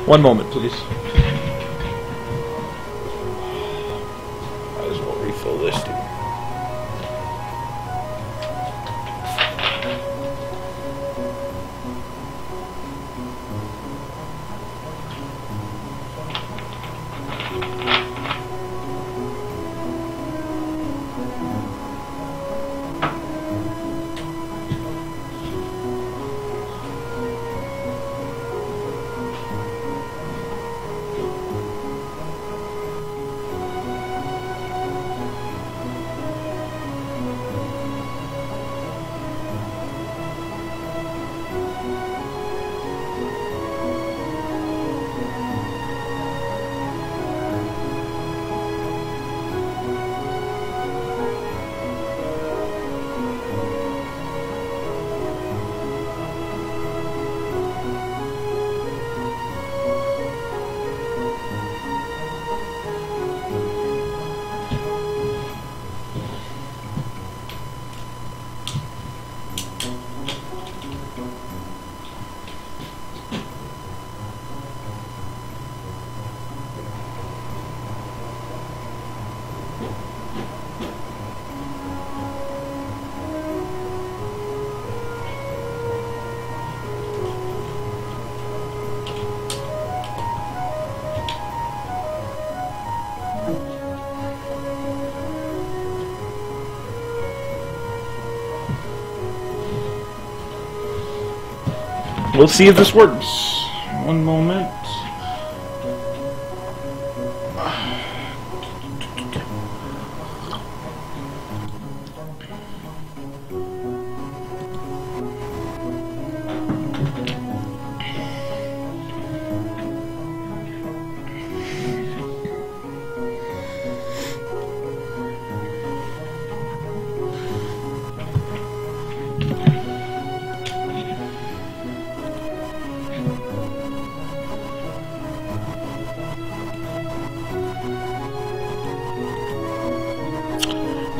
One moment, please. Might as well refill this too. We'll see if this works. One moment.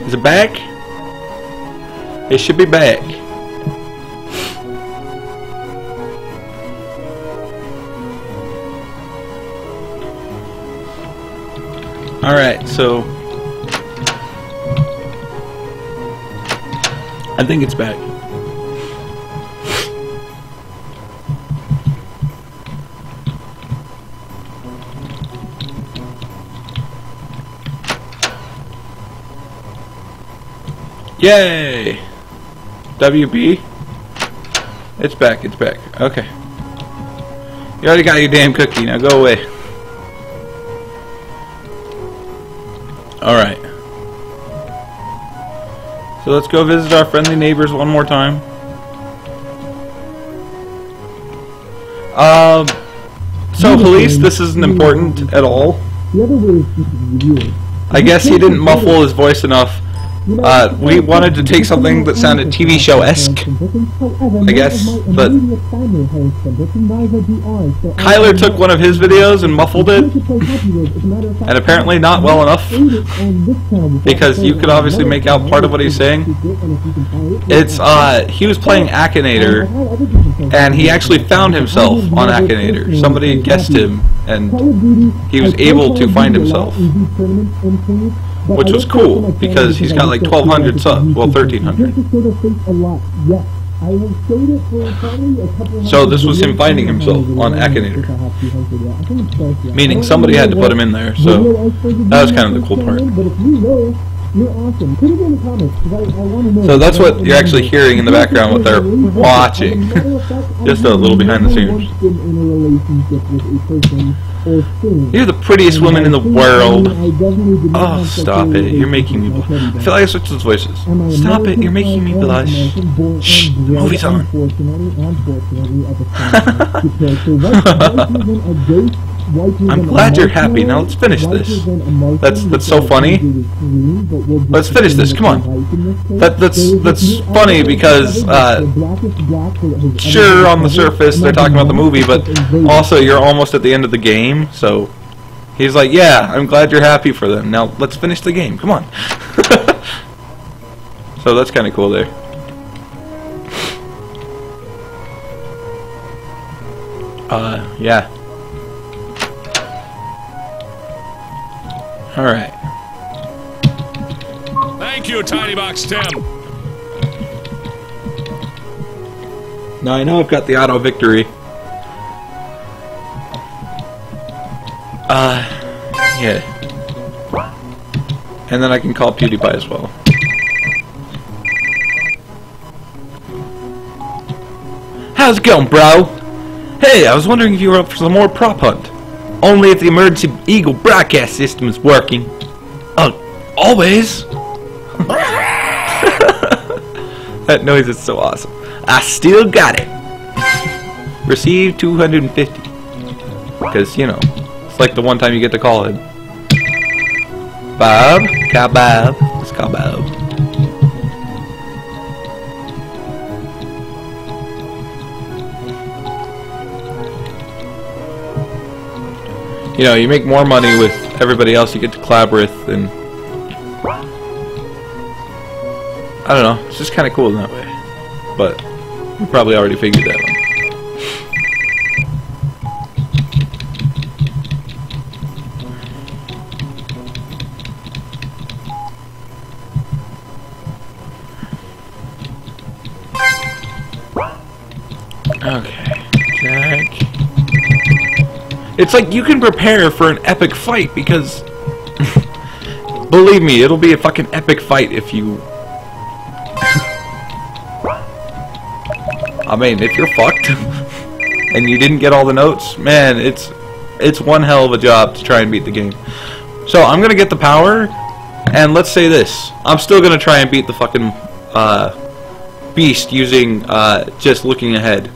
Is it back? It should be back. Alright, so I think it's back. Yay! WB? It's back, it's back. Okay. You already got your damn cookie, now go away. Alright. So let's go visit our friendly neighbors one more time. So police, this isn't important at all. I guess he didn't muffle his voice enough. We wanted to take something that sounded TV show-esque, I guess, but Kyler took one of his videos and muffled it, and apparently not well enough, because you could obviously make out part of what he's saying. It's, he was playing Akinator, and he actually found himself on Akinator. Somebody guessed him, and he was able to find himself. Which was cool, because he's got like 1,200 subs, well 1,300. So this was him finding himself on Akinator. Meaning somebody had to put him in there, so that was kind of the cool part. So that's what you're actually hearing in the background, what they're watching. Just a little behind the scenes. You're the prettiest woman in the world. Oh, stop it. You're making me blush. I feel like I switched those voices. Stop it. You're making me blush. Shh. The movie's on. I'm glad you're happy. Now let's finish this. That's so funny. Let's finish this. Come on. That's funny because sure, on the surface they're talking about the movie, but also you're almost at the end of the game. So he's like, "Yeah, I'm glad you're happy for them. Now let's finish the game. Come on." So that's kind of cool there. Yeah. Alright. Thank you, Tiny Box Tim. Now I know I've got the auto victory. Yeah. And then I can call PewDiePie as well. How's it going, bro? Hey, I was wondering if you were up for some more prop hunt. Only if the emergency Eagle broadcast system is working. Oh, always? That noise is so awesome. I still got it. Receive 250. Because, you know, it's like the one time you get to call it. Bob? Bob. Let's call Bob. You know, you make more money with everybody else you get to collab with, and I don't know, it's just kind of cool in that way. But you probably already figured that one. Okay, Jack. It's like you can prepare for an epic fight because, believe me, it'll be a fucking epic fight if you. I mean, if you're fucked and you didn't get all the notes, man, it's one hell of a job to try and beat the game. So I'm gonna get the power, and let's say this: I'm still gonna try and beat the fucking beast using just looking ahead.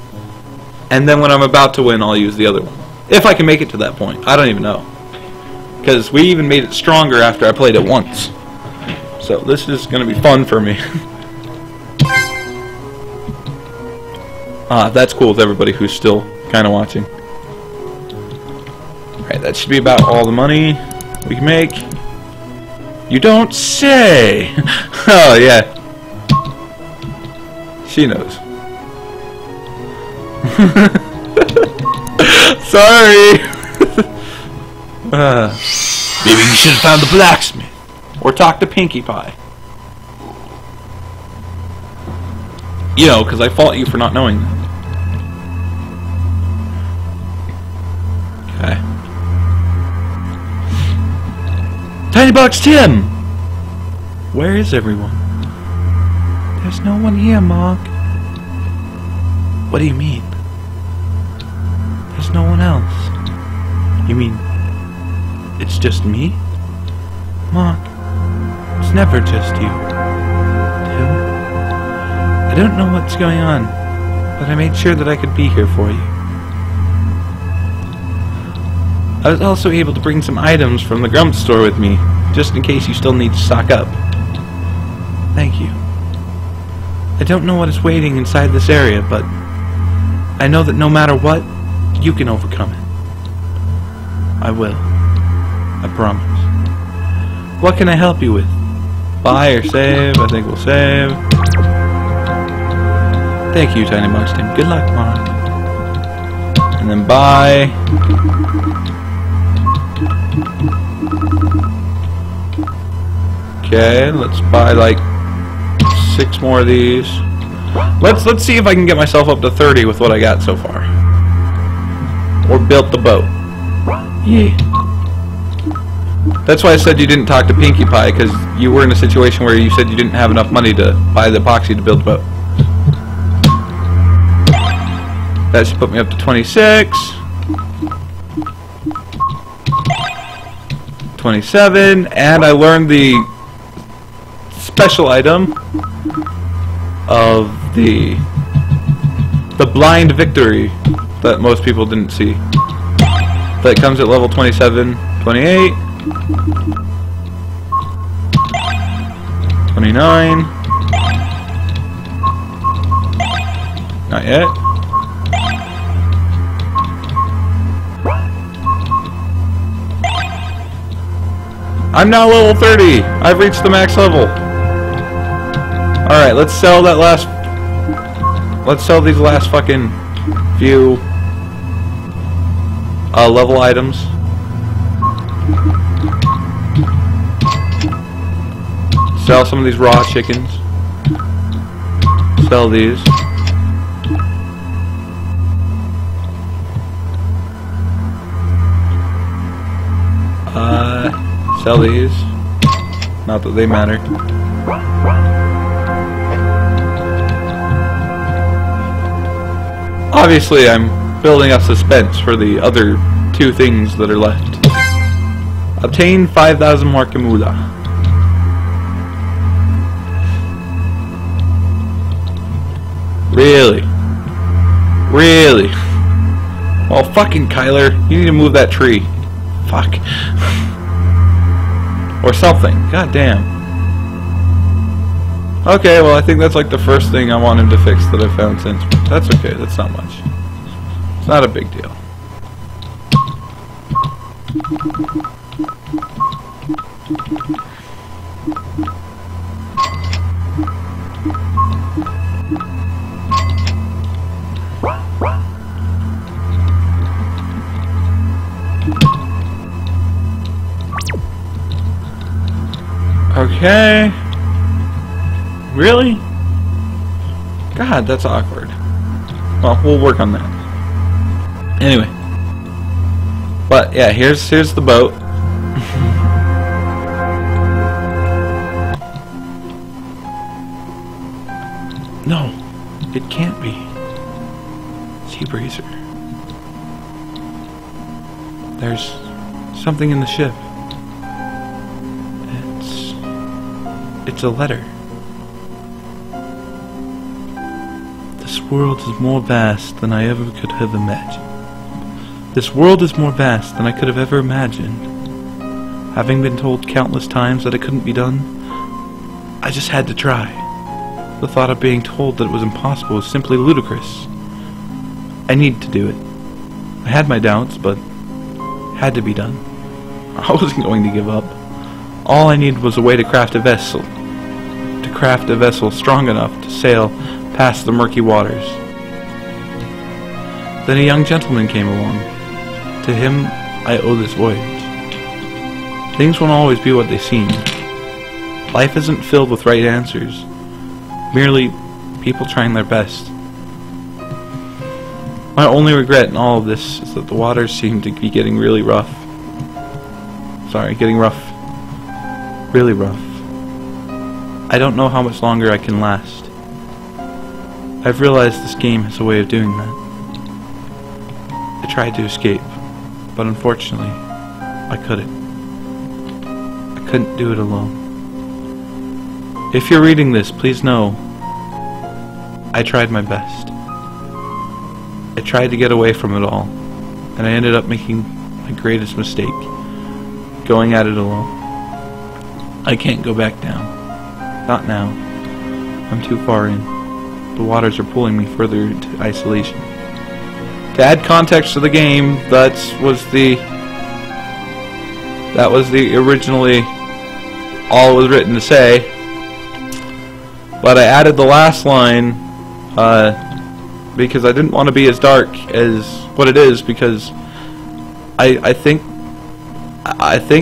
And then when I'm about to win, I'll use the other one. If I can make it to that point. I don't even know. Because we even made it stronger after I played it once. So this is going to be fun for me. That's cool with everybody who's still kind of watching. Alright, that should be about all the money we can make. You don't say! Oh, yeah. She knows. Sorry. Maybe you should have found the blacksmith, or talked to Pinkie Pie. You know, because I fault you for not knowing that. Okay. Tiny Box Tim. Where is everyone? There's no one here, Mark. What do you mean? There's no one else. You mean it's just me? Mark, it's never just you. Tim? I don't know what's going on, but I made sure that I could be here for you. I was also able to bring some items from the Grump store with me, just in case you still need to stock up. Thank you. I don't know what is waiting inside this area, but I know that no matter what, you can overcome it. I will. I promise. What can I help you with? Buy or save? I think we'll save. Thank you, Tiny Box Tim. Good luck, Mark. And then buy. Okay, let's buy like 6 more of these. Let's see if I can get myself up to 30 with what I got so far. Or built the boat. Yeah. That's why I said you didn't talk to Pinkie Pie, because you were in a situation where you said you didn't have enough money to buy the epoxy to build the boat. That should put me up to 26. 27, and I learned the special item of the blind victory that most people didn't see. That comes at level 27, 28, 29. Not yet. I'm now level 30. I've reached the max level. Alright, let's sell that last... Let's sell these last fucking few level items. Sell some of these raw chickens. Sell these. Sell these. Not that they matter. Obviously, I'm building up suspense for the other 2 things that are left. Obtain 5,000 more Kamula. Really? Really? Well, fucking Kyler, you need to move that tree. Fuck. Or something. God damn. Okay, well I think that's like the first thing I want him to fix that I've found since. That's okay, that's not much. It's not a big deal. Okay. Really? God, that's awkward. Well, we'll work on that. Anyway. But yeah, here's the boat. No, it can't be. Sea Breezer. There's something in the ship. It's a letter. This world is more vast than I ever could have imagined. This world is more vast than I could have ever imagined. Having been told countless times that it couldn't be done, I just had to try. The thought of being told that it was impossible was simply ludicrous. I needed to do it. I had my doubts, but it had to be done. I wasn't going to give up. All I needed was a way to craft a vessel. To craft a vessel strong enough to sail past the murky waters. Then a young gentleman came along. To him, I owe this voyage. Things won't always be what they seem. Life isn't filled with right answers. Merely people trying their best. My only regret in all of this is that the waters seem to be getting really rough. Sorry, getting rough. Really rough. I don't know how much longer I can last. I've realized this game has a way of doing that. I tried to escape, but unfortunately, I couldn't. I couldn't do it alone. If you're reading this, please know I tried my best. I tried to get away from it all, and I ended up making my greatest mistake, going at it alone. I can't go back now. Not now. I'm too far in. The waters are pulling me further into isolation. To add context to the game, that was the originally all it was written to say. But I added the last line because I didn't want to be as dark as what it is, because I think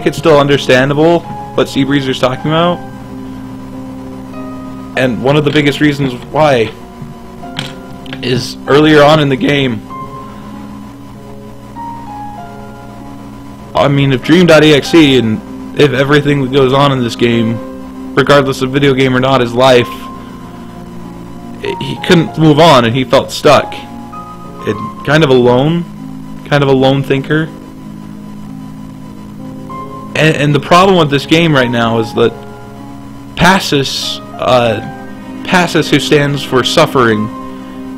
it's still understandable what Sea Breezer's talking about. And one of the biggest reasons why is earlier on in the game, I mean, if Dream.exe and if everything that goes on in this game, regardless of video game or not, is life, he couldn't move on and he felt stuck. And kind of a lone thinker. And the problem with this game right now is that Passus, who stands for suffering,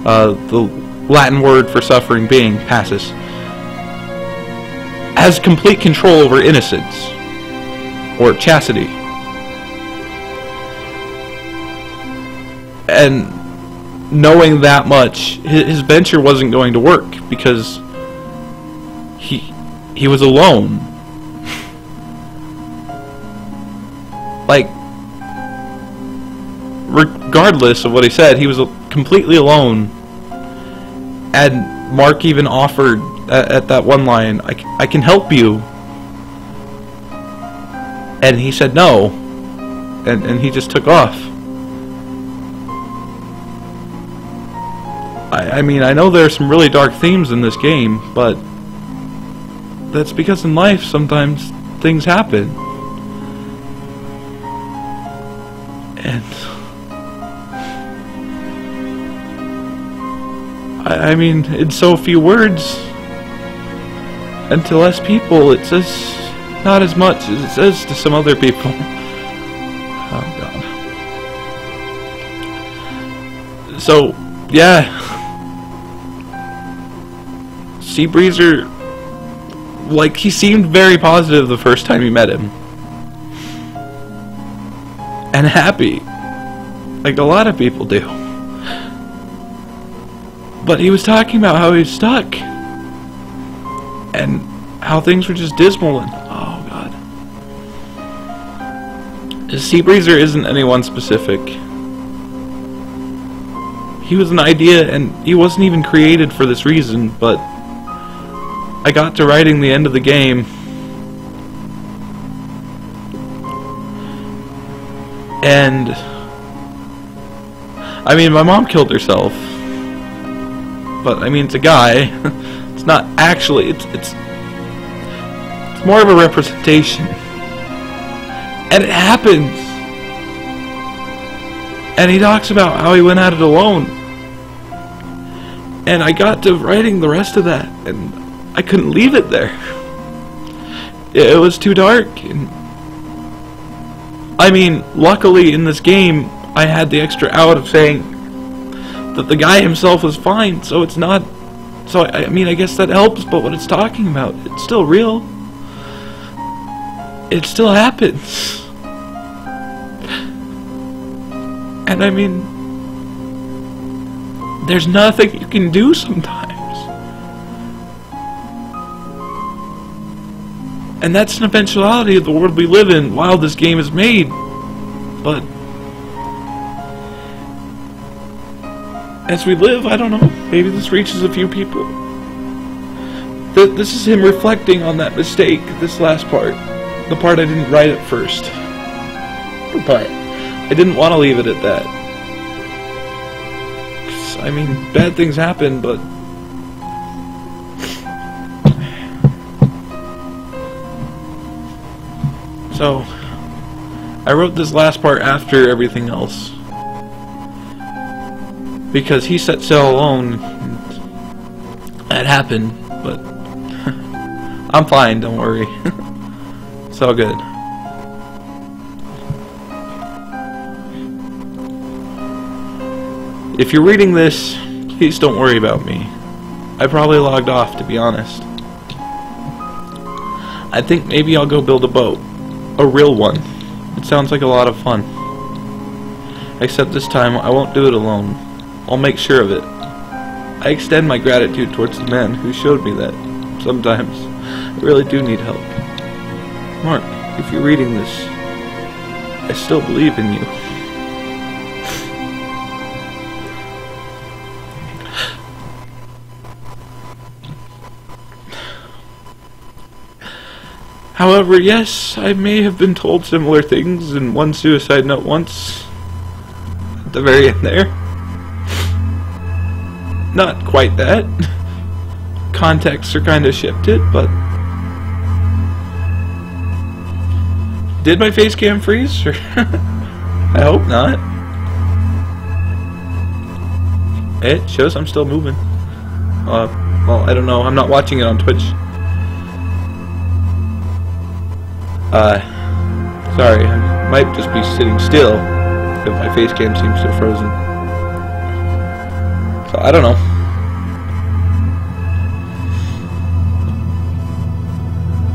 the Latin word for suffering being Passus, has complete control over innocence, or chastity. And knowing that much, his venture wasn't going to work because he was alone. Like, regardless of what he said, he was completely alone. And Mark even offered at that one line, I can help you. And he said no. and he just took off. I mean, I know there are some really dark themes in this game, but that's because in life sometimes things happen. And I mean, in so few words, and to less people, it says not as much as it says to some other people. Oh God. So, yeah. Seabreezer, like, he seemed very positive the first time you met him. And happy. Like a lot of people do. But he was talking about how he was stuck. And how things were just dismal and... oh God. Seabreezer isn't anyone specific. He was an idea and he wasn't even created for this reason, but... I got to writing the end of the game, and I mean, my mom killed herself, but I mean, it's a guy. It's not actually. It's more of a representation, and it happens. And he talks about how he went at it alone, and I got to writing the rest of that, and I couldn't leave it there. It was too dark. And I mean, luckily in this game, I had the extra out of saying that the guy himself was fine, so it's not... so, I mean, I guess that helps, but what it's talking about, it's still real. It still happens. And I mean, there's nothing you can do sometimes. And that's an eventuality of the world we live in while this game is made. But as we live, I don't know, maybe this reaches a few people. This is him reflecting on that mistake, this last part. The part I didn't write at first. The part. I didn't want to leave it at that. I mean, bad things happen, but... so, I wrote this last part after everything else. Because he set sail alone. That happened, but... I'm fine, don't worry. It's all good. If you're reading this, please don't worry about me. I probably logged off, to be honest. I think maybe I'll go build a boat. A real one. It sounds like a lot of fun. Except this time, I won't do it alone. I'll make sure of it. I extend my gratitude towards the man who showed me that sometimes I really do need help. Mark, if you're reading this, I still believe in you. However, yes, I may have been told similar things in one suicide note once. At the very end there. Not quite that. Contexts are kind of shifted, but... did my face cam freeze? Or I hope not. It shows I'm still moving. Well, I don't know. I'm not watching it on Twitch. Sorry, I might just be sitting still if my face cam seems so frozen. So, I don't know.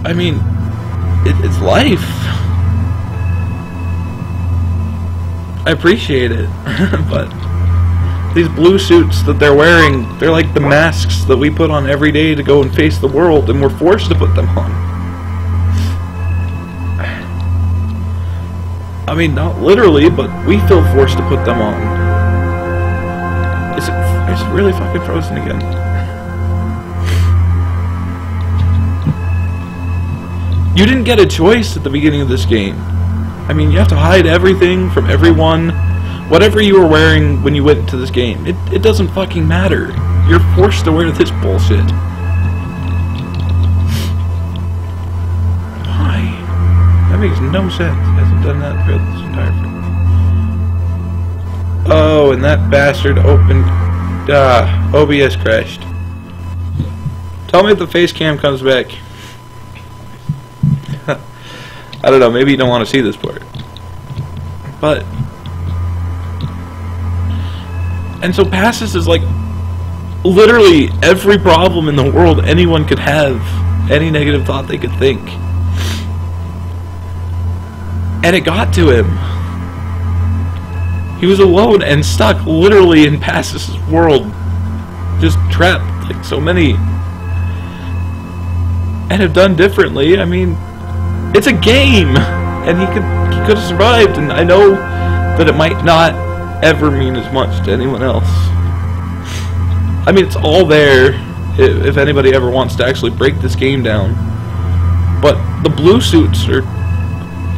I mean, it's life. I appreciate it, but these blue suits that they're wearing, they're like the masks that we put on every day to go and face the world, and we're forced to put them on. I mean, not literally, but we feel forced to put them on. Is it really fucking frozen again? You didn't get a choice at the beginning of this game. I mean, you have to hide everything from everyone. Whatever you were wearing when you went into this game, it doesn't fucking matter. You're forced to wear this bullshit. Why? That makes no sense. He hasn't done that throughout this entire film. Oh, and that bastard opened... OBS crashed. Tell me if the face cam comes back. I don't know, maybe you don't want to see this part. But... And so Passes is like... literally every problem in the world anyone could have. Any negative thought they could think. And it got to him. He was alone and stuck literally in Passes' world. Just trapped like so many. And have done differently. I mean, it's a game! And he could have survived, and I know that it might not ever mean as much to anyone else. I mean, it's all there if anybody ever wants to actually break this game down. But the blue suits are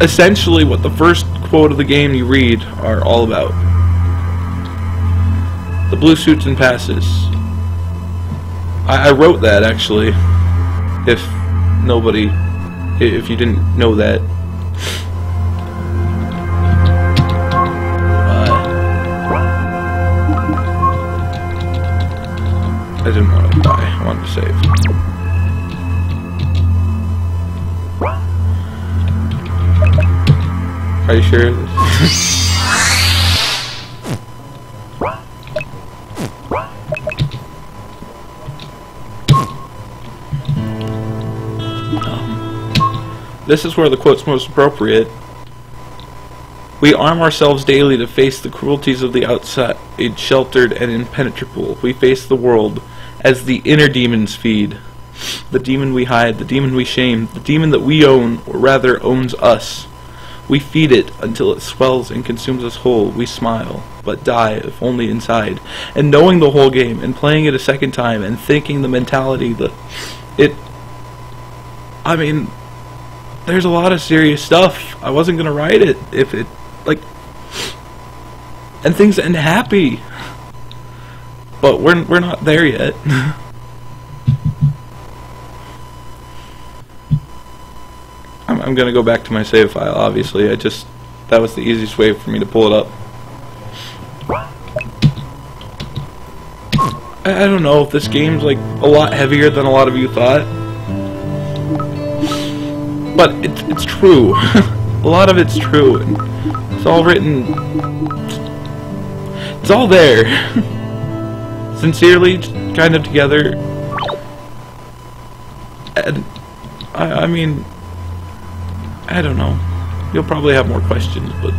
essentially what the first quote of the game you read are all about. The blue suits and Passes. I wrote that, actually. If you didn't know that. I didn't want to die. I wanted to save. Are you sure? This is where the quote's most appropriate. We arm ourselves daily to face the cruelties of the outside, sheltered and impenetrable. We face the world as the inner demons feed. The demon we hide, the demon we shame, the demon that we own, or rather owns us. We feed it until it swells and consumes us whole. We smile, but die if only inside. And knowing the whole game, and playing it a second time, and thinking the mentality that I mean, there's a lot of serious stuff. I wasn't gonna write it if it, like, and things end happy. But we're not there yet. I'm gonna go back to my save file, obviously. That was the easiest way for me to pull it up. I don't know if this game's like a lot heavier than a lot of you thought. But it's true. A lot of it's true. It's all written. It's all there. Sincerely, kind of together. And I mean, I don't know. You'll probably have more questions, but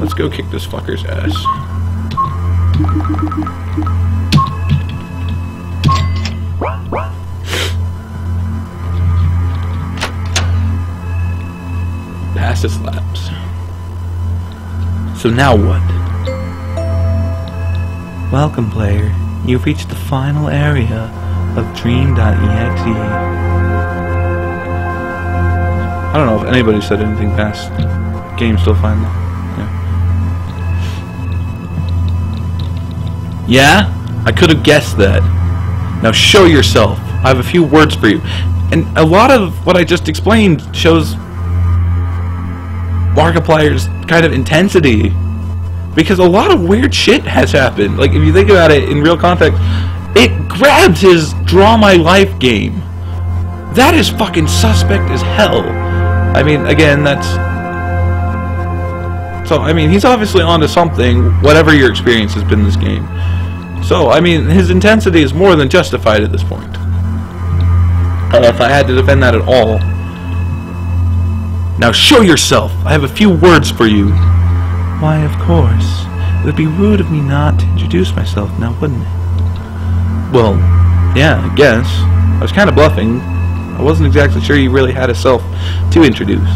let's go kick this fucker's ass. Passes laps. So now what? Welcome, player. You've reached the final area of Dream.exe. I don't know if anybody said anything past game still fine though. Yeah? I could have guessed that. Now show yourself. I have a few words for you. And a lot of what I just explained shows Markiplier's kind of intensity. Because a lot of weird shit has happened. Like, if you think about it in real context, it grabbed his Draw My Life game. That is fucking suspect as hell. I mean, again, that's... So, I mean, he's obviously onto something, whatever your experience has been in this game. So, I mean, his intensity is more than justified at this point. If I had to defend that at all. Now show yourself! I have a few words for you. Why, of course. It would be rude of me not to introduce myself now, wouldn't it? Well, yeah, I guess. I was kind of bluffing. I wasn't exactly sure you really had a self to introduce.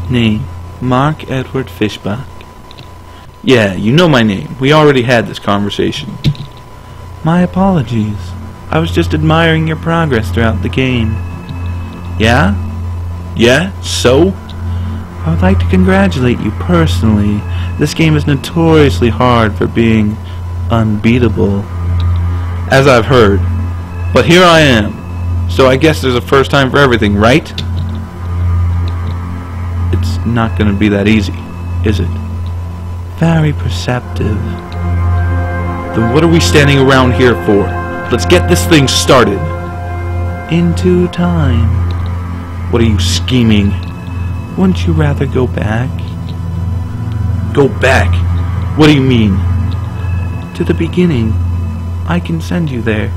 Name, Mark Edward Fishbach. Yeah, you know my name. We already had this conversation. My apologies. I was just admiring your progress throughout the game. Yeah? Yeah? So? I would like to congratulate you personally. This game is notoriously hard for being unbeatable, as I've heard. But here I am. So I guess there's a first time for everything, right? It's not gonna be that easy, is it? Very perceptive. Then what are we standing around here for? Let's get this thing started. Into time. What are you scheming? Wouldn't you rather go back? Go back? What do you mean? To the beginning. I can send you there.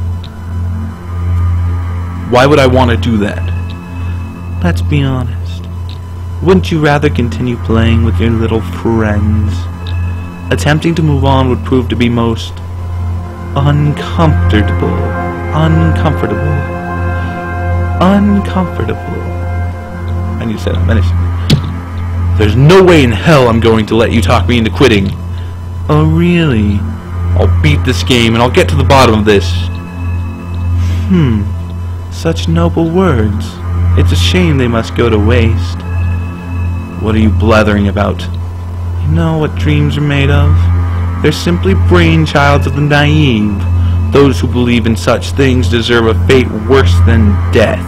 Why would I want to do that? Let's be honest. Wouldn't you rather continue playing with your little friends? Attempting to move on would prove to be most uncomfortable. I need to set up menacing. There's no way in hell I'm going to let you talk me into quitting. Oh really? I'll beat this game and I'll get to the bottom of this. Such noble words. It's a shame they must go to waste. What are you blathering about? You know what dreams are made of? They're simply brainchilds of the naive. Those who believe in such things deserve a fate worse than death.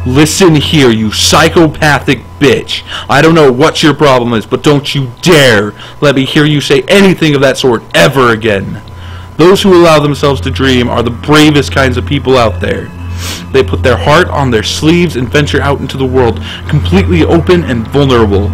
Listen here, you psychopathic bitch. I don't know what your problem is, but don't you dare let me hear you say anything of that sort ever again. Those who allow themselves to dream are the bravest kinds of people out there. They put their heart on their sleeves and venture out into the world, completely open and vulnerable.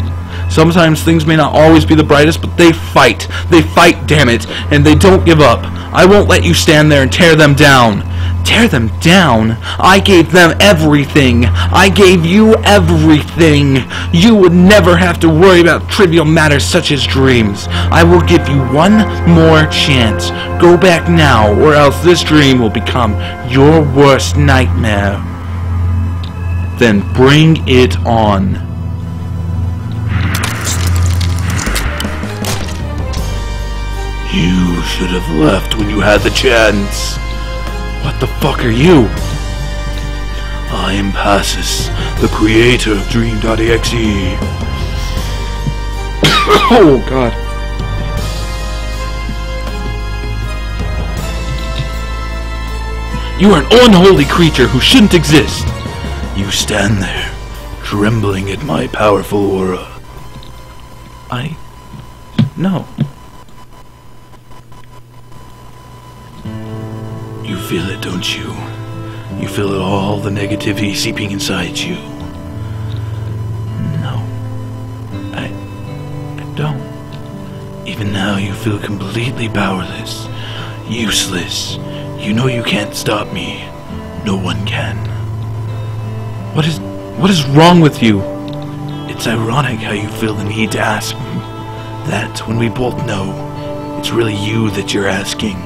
Sometimes things may not always be the brightest, but they fight. They fight, damn it, and they don't give up. I won't let you stand there and tear them down. Tear them down? I gave them everything. I gave you everything. You would never have to worry about trivial matters such as dreams. I will give you one more chance. Go back now, or else this dream will become your worst nightmare. Then bring it on. You should have left when you had the chance. What the fuck are you? I am Passus, the creator of Dream.exe. Oh god. You are an unholy creature who shouldn't exist. You stand there, trembling at my powerful aura. No. You feel it, don't you? You feel all the negativity seeping inside you. No. I don't. Even now you feel completely powerless. Useless. You know you can't stop me. No one can. What is wrong with you? It's ironic how you feel the need to ask that when we both know it's really you that you're asking.